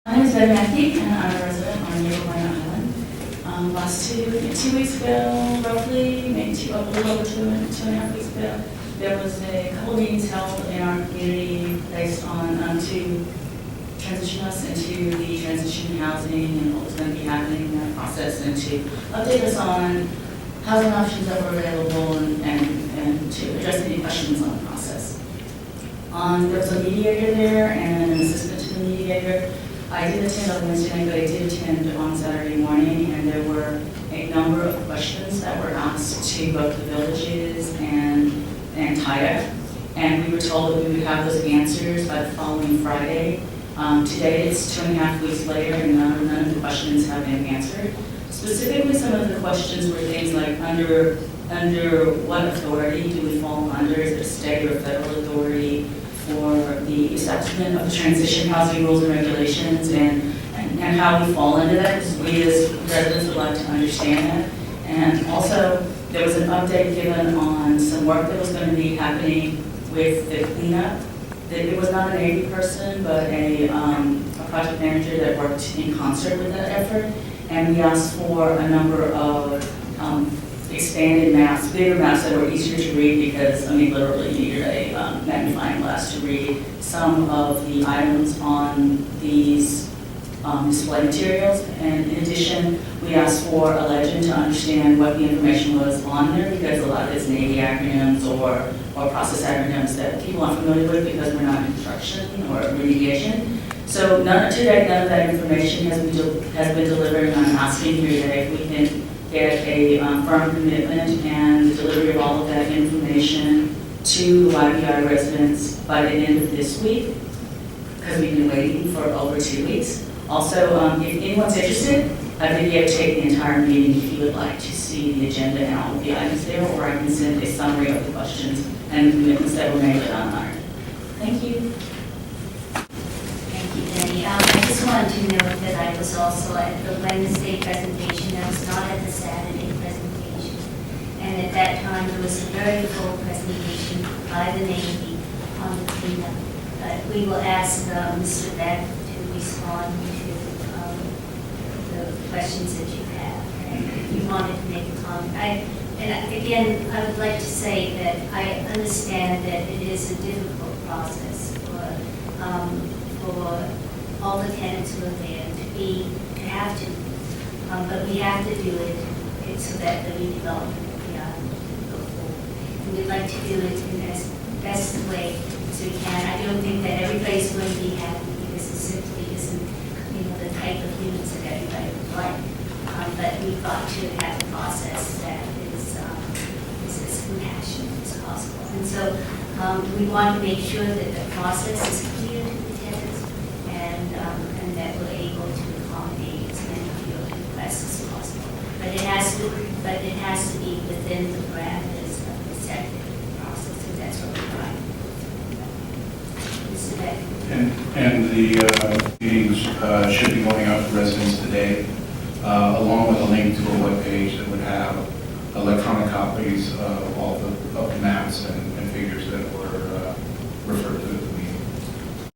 My name is Buena, and I'm a resident on Yerba, Buena. Last 2 weeks ago, roughly, maybe a little over 2.5 weeks ago, there was a couple of meetings held in our community based on to transition us into the transition housing and what was going to be happening in that process, and to update us on housing options that were available and to address any questions on the process. There was a mediator there and an assistant to the mediator. I did attend on Wednesday night, but I did attend on Saturday morning, and there were a number of questions that were asked to both the villages and Tida, and we were told that we would have those answers by the following Friday. Today it's 2.5 weeks later, and none of the questions have been answered. Specifically, some of the questions were things like under what authority do we fall under? Is it a state or federal authority for the establishment of the transition housing rules and regulations, and how we fall into that, because we as residents would like to understand that. And also, there was an update given on some work that was going to be happening with the cleanup. That it was not an Navy person, but a project manager that worked in concert with that effort. And we asked for a number of expanded maps, bigger maps that were easier to read, because, I mean, literally you needed a magnifying glass to read some of the items on these display materials. And in addition, we asked for a legend to understand what the information was on there, because a lot of it's Navy acronyms or process acronyms that people aren't familiar with because we're not in construction or remediation. So to date, none of that information has been delivered, and I'm asking here today if we can get a firm commitment and the delivery of all of that information to the YPI residents by the end of this week, because we've been waiting for over 2 weeks. Also, if anyone's interested, I videotape the entire meeting if you would like to see the agenda and all of the items there, or I can send a summary of the questions and the commitments that were made that online. Thank you. Thank you, Jenny. I just wanted to note that I was also at the Wednesday presentation. I was not at the Saturday presentation. And at that time, there was a very full presentation by the Navy on the cleanup. But we will ask Mr. Beck to respond to the questions that you have. And if you wanted to make a comment. Again, I would like to say that I understand that it is a difficult process for all the tenants who are there to have to. But we have to do it so that the redevelopment will go forward. And we'd like to do it in as best way as we can. I don't think that everybody's going to be happy, because it simply isn't, the type of units that everybody would like. But we've got to have a process that is as compassionate as possible. And so we want to make sure that the process is clear to the tenants, and that we're able to accommodate as many of your requests as possible. But it has to be within the parameters of the executive process, and that's what we're trying to do. Mr. Beck. And the meetings should be going out to residents today, along with a link to a webpage that would have electronic copies of all the maps and figures that were referred to